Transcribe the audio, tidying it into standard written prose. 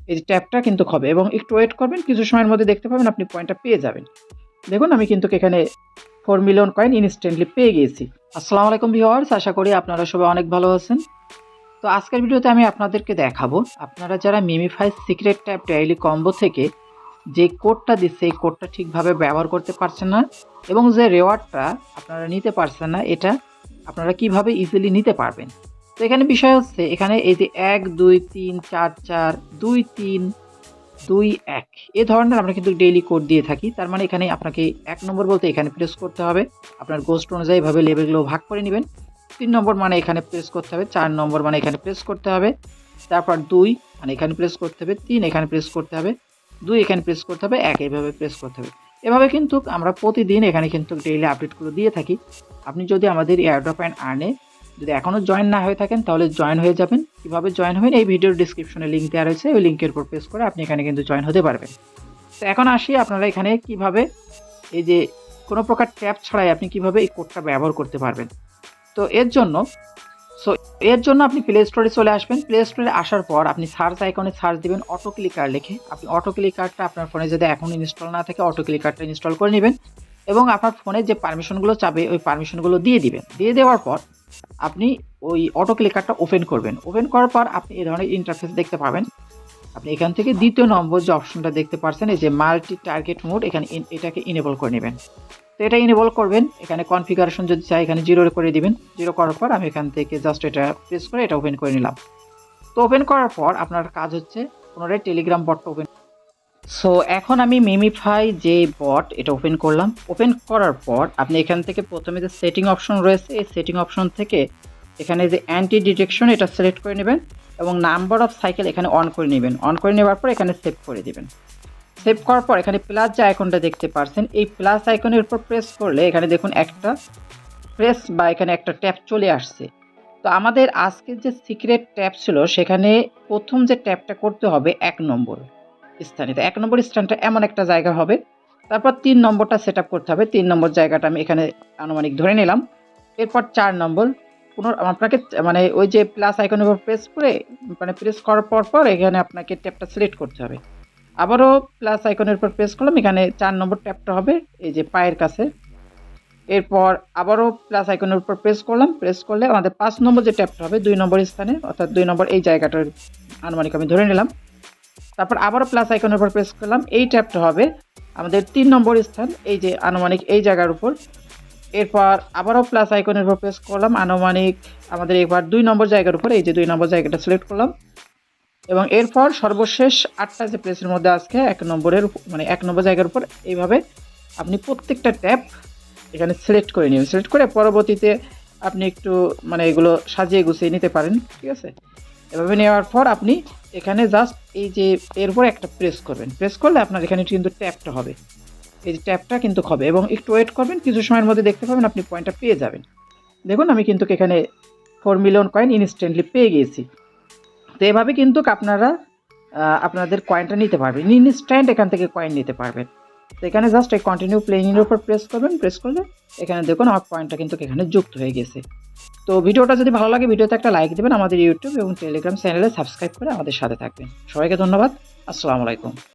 এই যে ট্যাপটা কিন্তু হবে এবং একটু ওয়েট করবেন, কিছু সময়ের মধ্যে দেখতে পাবেন আপনি কয়েনটা পেয়ে যাবেন। দেখুন আমি কিন্তু এখানে 4 মিলিয়ন কয়েন ইনস্ট্যান্টলি পেয়ে গিয়েছি। আসসালামু আলাইকুম ভিউয়ার্স, আশা করি আপনারা সবাই অনেক ভালো আছেন। তো আজকের ভিডিওতে আমি আপনাদেরকে দেখাবো আপনারা যারা MemeFi secret tap daily combo থেকে যে কোডটা দিচ্ছে এই কোডটা ঠিকভাবে ব্যবহার করতে পারছেন না এবং যে রেওয়ার্ডটা আপনারা নিতে পারছেন না, এটা আপনারা কিভাবে ইজিলি নিতে পারবেন। তো এখানে বিষয় হচ্ছে, এখানে এই যে 1 2 3 4 4 2 3 2 1 এই ধরনের আমরা কিন্তু ডেইলি কোড দিয়ে থাকি। তার মানে এখানে আপনাকে 1 নম্বর বলতে এখানে প্রেস করতে হবে, আপনার গোস্ট অনুযায়ী এভাবে লেভেলগুলো ভাগ করে নেবেন। 3 নম্বর মানে এখানে প্রেস করতে হবে, 4 নম্বর মানে এখানে প্রেস করতে হবে, তারপর 2 মানে এখানে প্রেস করতে হবে, 3 এখানে প্রেস করতে হবে, 2 এখানে প্রেস করতে হবে, 1 এইভাবে প্রেস করতে হবে। এভাবে কিন্তু আমরা প্রতিদিন এখানে কিন্তু ডেইলি আপডেটগুলো দিয়ে থাকি। আপনি যদি আমাদের এয়ারড্রপ অ্যান্ড আর্নে যদি এখনও জয়েন না হয়ে থাকেন তাহলে জয়েন হয়ে যাবেন। কীভাবে জয়েন হবেন এই ভিডিওর ডিসক্রিপশনে লিঙ্ক দেওয়া রয়েছে, ওই লিঙ্কের উপর প্রেস করে আপনি এখানে কিন্তু জয়েন হতে পারবেন। তো এখন আসি আপনারা এখানে কিভাবে এই যে কোনো প্রকার ট্যাপ ছাড়াই আপনি কিভাবে এই কোডটা ব্যবহার করতে পারবেন। তো এর জন্য আপনি প্লে স্টোরে চলে আসবেন। প্লে স্টোরে আসার পর আপনি সার্চ আইকনে সার্চ দিবেন অটো ক্লিকার লিখে। আপনি অটো ক্লিকারটা আপনার ফোনে যদি এখন ইনস্টল না থাকে অটো ক্লিকারটা ইনস্টল করে নেবেন এবং আপনার ফোনে যে পারমিশনগুলো চাবে ওই পারমিশনগুলো দিয়ে দিবেন। দিয়ে দেওয়ার পর আপনি ওই অটো ক্লিকারটা ওপেন করবেন। ওপেন করার পর আপনি এই ধরনের ইন্টারফেস দেখতে পাবেন। আপনি এখান থেকে দ্বিতীয় নম্বর যে অপশনটা দেখতে পাচ্ছেন এই যে মাল্টি টার্গেট মোড, এখানে এটাকে ইনেবল করে নেবেন। তো এটা ইনেবল করবেন, এখানে কনফিগারেশন যদি চাই এখানে 0 করে দিবেন। 0 করার পর আমি এখান থেকে জাস্ট এটা প্রেস করে এটা ওপেন করে নিলাম। তো ওপেন করার পর আপনার কাজ হচ্ছে পুনরায় টেলিগ্রাম বটটা ওপেন। সো এখন আমি মিমিফাই যে বট এটা ওপেন করলাম। ওপেন করার পর আপনি এখান থেকে প্রথমে যে সেটিং অপশন রয়েছে এই সেটিং অপশন থেকে এখানে যে অ্যান্টি ডিটেকশন এটা সিলেক্ট করে নেবেন এবং নাম্বার অফ সাইকেল এখানে অন করে নেবেন। অন করে নেওয়ার পর এখানে সেভ করে দিবেন। সেভ করার পর এখানে প্লাস যে আইকনটা দেখতে পাচ্ছেন এই প্লাস আইকনের উপর প্রেস করলে এখানে দেখুন একটা প্রেস বা এখানে একটা ট্যাপ চলে আসছে। তো আমাদের আজকের যে সিক্রেট ট্যাপ ছিল সেখানে প্রথম যে ট্যাপটা করতে হবে 1 নম্বর স্থানে। তো 1 নম্বর স্থানটা এমন একটা জায়গা হবে, তারপর 3 নম্বরটা সেট আপ করতে হবে। 3 নম্বর জায়গাটা আমি এখানে আনুমানিক ধরে নিলাম। এরপর 4 নম্বর আপনাকে মানে ওই যে প্লাস আইকনের উপর প্রেস করে মানে প্রেস করার পর এখানে আপনাকে ট্যাপটা সিলেক্ট করতে হবে। আবারও প্লাস আইকনের উপর প্রেস করলাম, এখানে 4 নম্বর ট্যাপটা হবে এই যে পায়ের কাছে। এরপর আবারও প্লাস আইকনের উপর প্রেস করলাম, প্রেস করলে আমাদের 5 নম্বর যে ট্যাপটা হবে 2 নম্বর স্থানে, অর্থাৎ 2 নম্বর এই জায়গাটার আনুমানিক আমি ধরে নিলাম। তারপর আবারও প্লাস আইকনের উপর প্রেস করলাম, এই ট্যাপটা হবে আমাদের 3 নম্বর স্থান এই যে আনুমানিক এই জায়গার উপর। এরপর আবারও প্লাস আইকনের উপর প্রেস করলাম, আনুমানিক আমাদের এবার 2 নম্বর জায়গার উপর এই যে 2 নম্বর জায়গাটা সিলেক্ট করলাম এবং এরপর সর্বশেষ 8টা যে প্লেসের মধ্যে আজকে 1 নম্বরের মানে 1 নম্বর জায়গার উপর এইভাবে আপনি প্রত্যেকটা ট্যাপ এখানে সিলেক্ট করে নেবেন। সিলেক্ট করে পরবর্তীতে আপনি একটু মানে এগুলো সাজিয়ে গুছিয়ে নিতে পারেন, ঠিক আছে। এভাবে নেওয়ার পর আপনি এখানে জাস্ট এই যে এরপর একটা প্রেস করবেন। প্রেস করলে আপনার এখানে কিন্তু ট্যাপটা হবে, এই যে ট্যাপটা কিন্তু হবে এবং একটু ওয়েট করবেন, কিছু সময়ের মধ্যে দেখতে পাবেন আপনি পয়েন্টটা পেয়ে যাবেন। দেখুন আমি কিন্তু এখানে 4 মিলিয়ন কয়েন ইনস্ট্যান্টলি পেয়ে গিয়েছি। তো এভাবে কিন্তু আপনারা আপনাদের কয়েনটা নিতে পারবেন, ইনস্ট্যান্ট এখান থেকে কয়েন নিতে পারবেন। তো এখানে জাস্ট এই কন্টিনিউ প্লেইংয়ের উপর প্রেস করবেন। প্রেস করলে এখানে দেখুন আমার পয়েন্টটা কিন্তু এখানে যুক্ত হয়ে গেছে। তো ভিডিওটা যদি ভালো লাগে ভিডিওতে একটা লাইক দেবেন, আমাদের ইউটিউব এবং টেলিগ্রাম চ্যানেলে সাবস্ক্রাইব করে আমাদের সাথে থাকবেন। সবাইকে ধন্যবাদ। আসসালামু আলাইকুম।